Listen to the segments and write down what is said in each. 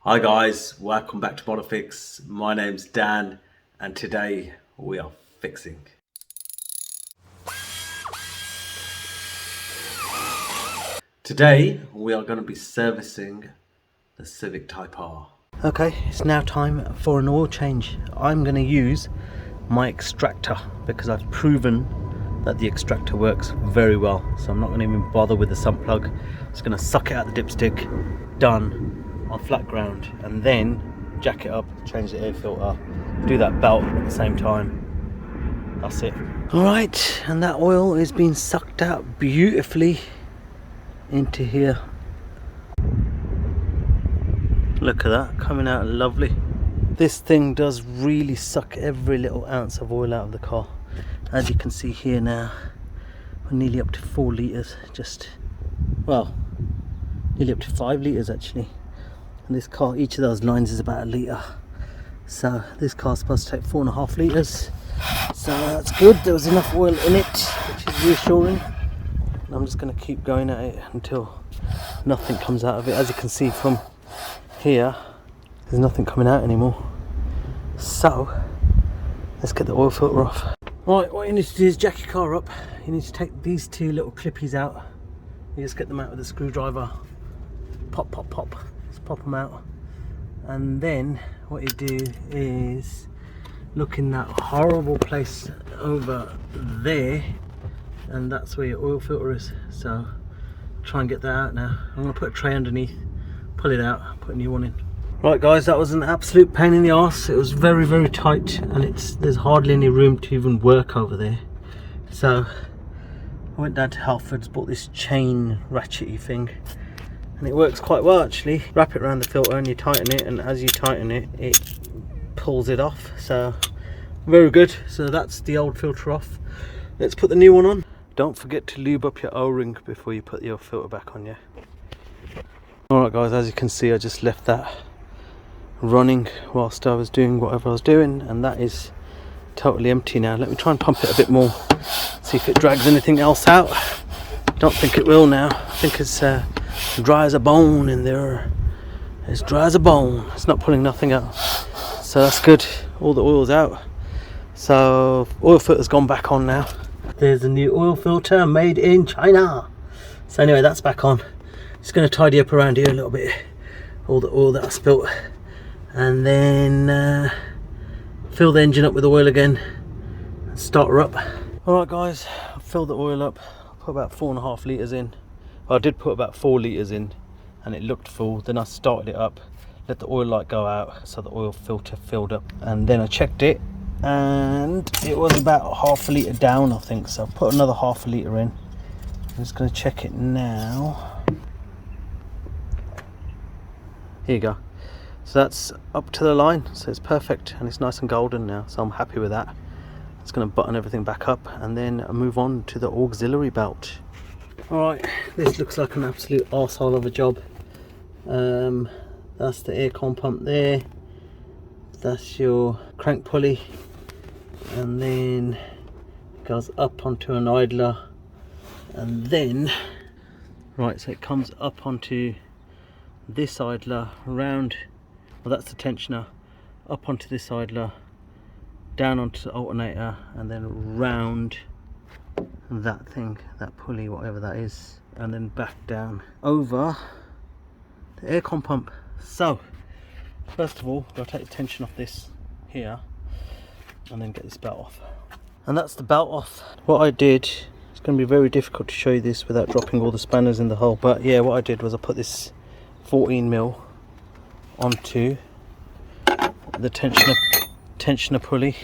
Hi guys, welcome back to Modifix. My name's Dan and today we are fixing. Today we are going to be servicing the Civic Type R. Okay, it's now time for an oil change. I'm going to use my extractor because I've proven that the extractor works very well. So I'm not going to even bother with the sump plug. Just going to suck it out the dipstick, done, on flat ground, and then jack it up, change the air filter, do that belt at the same time. That's it. Alright, and that oil is being sucked out beautifully into here. Look at that, coming out lovely. This thing does really suck every little ounce of oil out of the car. As you can see here now, we're nearly up to 4 litres, nearly up to 5 litres actually. And this car, each of those lines is about 1 litre. So this car's supposed to take 4.5 litres. So that's good, there was enough oil in it, which is reassuring. And I'm just going to keep going at it until nothing comes out of it. As you can see from here, there's nothing coming out anymore. So let's get the oil filter off. Right, what you need to do is jack your car up. You need to take these two little clippies out. You just get them out with a screwdriver. Pop, pop, pop. Just pop them out. And then what you do is look in that horrible place over there, and that's where your oil filter is. So try and get that out now. I'm going to put a tray underneath, pull it out, put a new one in. Right guys, that was an absolute pain in the arse. It was very, very tight, and there's hardly any room to even work over there. So I went down to Halfords, bought this chain ratchety thing, and it works quite well actually. Wrap it around the filter and you tighten it, and as you tighten it, it pulls it off. So very good. So that's the old filter off. Let's put the new one on. Don't forget to lube up your O-ring before you put your filter back on, yeah. Alright guys, as you can see, I just left that running whilst I was doing whatever I was doing, and that is totally empty now. Let me try and pump it a bit more, see if it drags anything else out. Don't think it will now. I think it's dry as a bone in there. It's dry as a bone. It's not pulling nothing out, so that's good. All the oil's out, so oil filter's gone back on now. There's a new oil filter made in China. So anyway, that's back on. Just going to tidy up around here a little bit, all the oil that I spilt, and then fill the engine up with oil again and start her up. Alright guys, I've filled the oil up. I put about 4.5 litres in. Well, I did put about 4 litres in and it looked full. Then I started it up, let the oil light go out so the oil filter filled up, and then I checked it and it was about 1/2 litre down, I think. So I put another 1/2 litre in. I'm just going to check it now. Here you go. So that's up to the line, so it's perfect and it's nice and golden now, so I'm happy with that. It's going to button everything back up and then move on to the auxiliary belt. Alright, this looks like an absolute arsehole of a job. That's the aircon pump there, that's your crank pulley, and then it goes up onto an idler, and then right, so it comes up onto this idler, round, well that's the tensioner, up onto this idler, down onto the alternator, and then round that thing, that pulley, whatever that is, and then back down over the aircon pump. So first of all, I'll take the tension off this here and then get this belt off, and that's the belt off. What I did, it's going to be very difficult to show you this without dropping all the spanners in the hole, but yeah, what I did was I put this 14mm onto the tensioner pulley.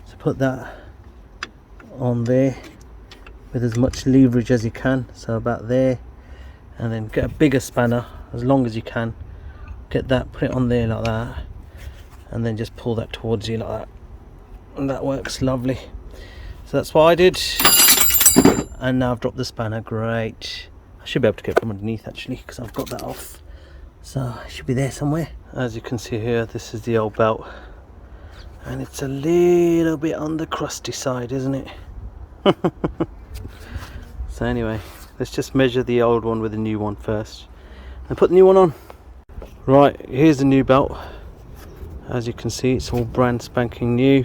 So put that on there with as much leverage as you can, so about there, and then get a bigger spanner as long as you can, get that, put it on there like that, and then just pull that towards you like that, and that works lovely. So that's what I did, and now I've dropped the spanner. Great. I should be able to get it from underneath actually, because I've got that off, so it should be there somewhere. As you can see here, this is the old belt, and it's a little bit on the crusty side, isn't it? So anyway, let's just measure the old one with the new one first and put the new one on. Right, here's the new belt. As you can see, it's all brand spanking new.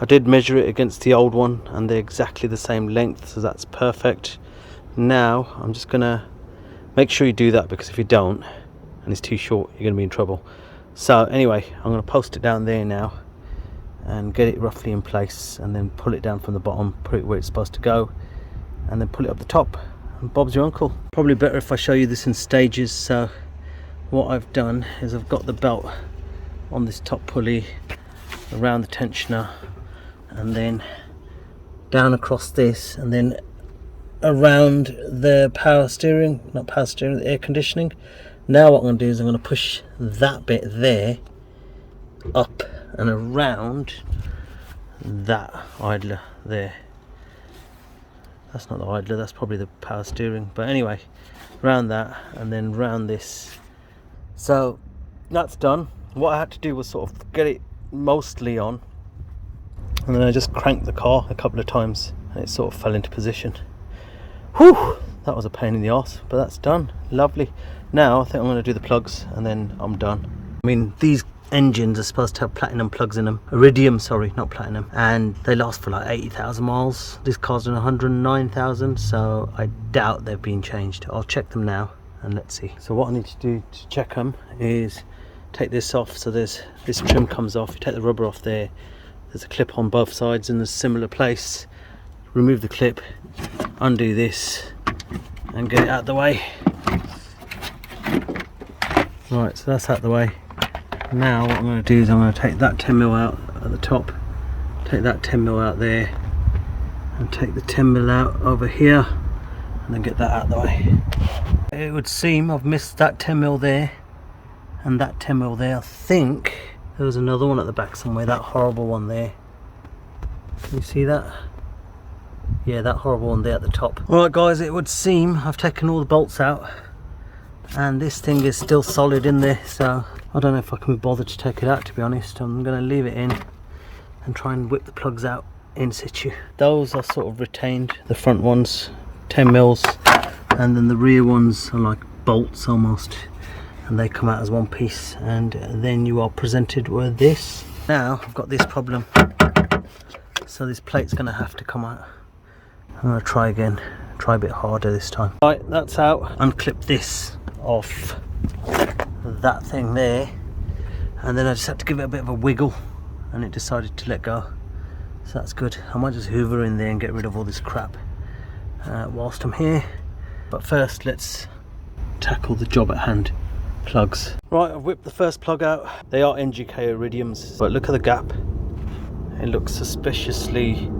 I did measure it against the old one and they're exactly the same length, so that's perfect. Now I'm just gonna make sure you do that, because if you don't and it's too short, you're gonna be in trouble. So anyway, I'm gonna post it down there now and get it roughly in place, and then pull it down from the bottom, put it where it's supposed to go, and then pull it up the top, and Bob's your uncle. Probably better if I show you this in stages. So what I've done is I've got the belt on this top pulley around the tensioner, and then down across this, and then around the power steering, not power steering, the air conditioning. Now what I'm going to do is I'm going to push that bit there up and around that idler there. That's not the idler, that's probably the power steering, but anyway, around that, and then round this. So that's done. What I had to do was sort of get it mostly on, and then I just cranked the car a couple of times and it sort of fell into position. Whew, that was a pain in the arse, but that's done. Lovely. Now I think I'm going to do the plugs and then I'm done. I mean, these engines are supposed to have platinum plugs in them. Iridium, sorry, not platinum. And they last for like 80,000 miles. This car's done 109,000, so I doubt they've been changed. I'll check them now and let's see. So what I need to do to check them is take this off. So there's this trim comes off, you take the rubber off there. There's a clip on both sides in a similar place. Remove the clip, undo this and get it out of the way. Right, so that's out of the way. Now what I'm going to do is I'm going to take that 10mm out at the top, take that 10mm out there, and take the 10mm out over here, and then get that out of the way. It would seem I've missed that 10mm there and that 10mm there. I think there was another one at the back somewhere, that horrible one there. Can you see that? Yeah, that horrible one there at the top. Alright guys, it would seem I've taken all the bolts out and this thing is still solid in there, so I don't know if I can be bothered to take it out, to be honest. I'm going to leave it in and try and whip the plugs out in situ. Those are sort of retained, the front ones 10mm, and then the rear ones are like bolts almost, and they come out as one piece, and then you are presented with this. Now I've got this problem, so this plate's going to have to come out. I'm going to try again, try a bit harder this time. Right, that's out. Unclip this off that thing there, and then I just had to give it a bit of a wiggle and it decided to let go, so that's good. I might just hoover in there and get rid of all this crap whilst I'm here, but first let's tackle the job at hand. Plugs. Right, I've whipped the first plug out. They are NGK iridiums, but look at the gap. It looks suspiciously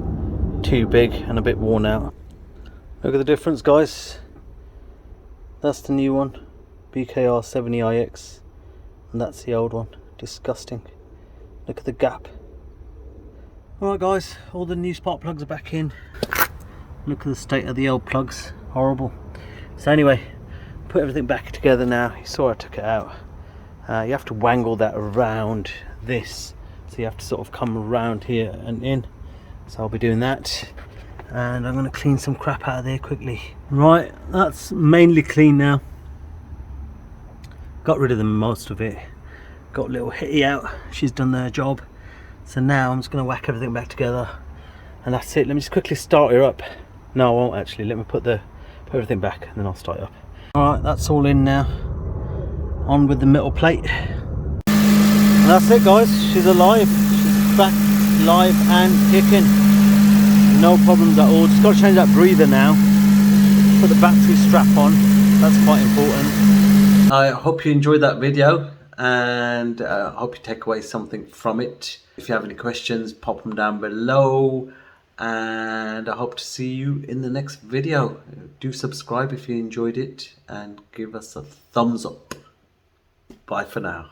too big and a bit worn out. Look at the difference, guys. That's the new one, BKR 70IX, and that's the old one. Disgusting. Look at the gap. Alright guys, all the new spark plugs are back in. Look at the state of the old plugs, horrible. So anyway, put everything back together now. You saw I took it out. You have to wangle that around this, so you have to sort of come around here and in. So I'll be doing that, and I'm going to clean some crap out of there quickly. Right, that's mainly clean now. Got rid of most of it. Got little Hitty out, she's done their job. So now I'm just going to whack everything back together, and that's it. Let me just quickly start her up. No, I won't actually. Let me put everything back and then I'll start it up. Alright, that's all in now. On with the metal plate. And that's it guys, she's alive. She's back live and kicking. No problems at all. Just got to change that breather now. Put the battery strap on. That's quite important. I hope you enjoyed that video, and I hope you take away something from it. If you have any questions, pop them down below, and I hope to see you in the next video. Do subscribe if you enjoyed it and give us a thumbs up. Bye for now.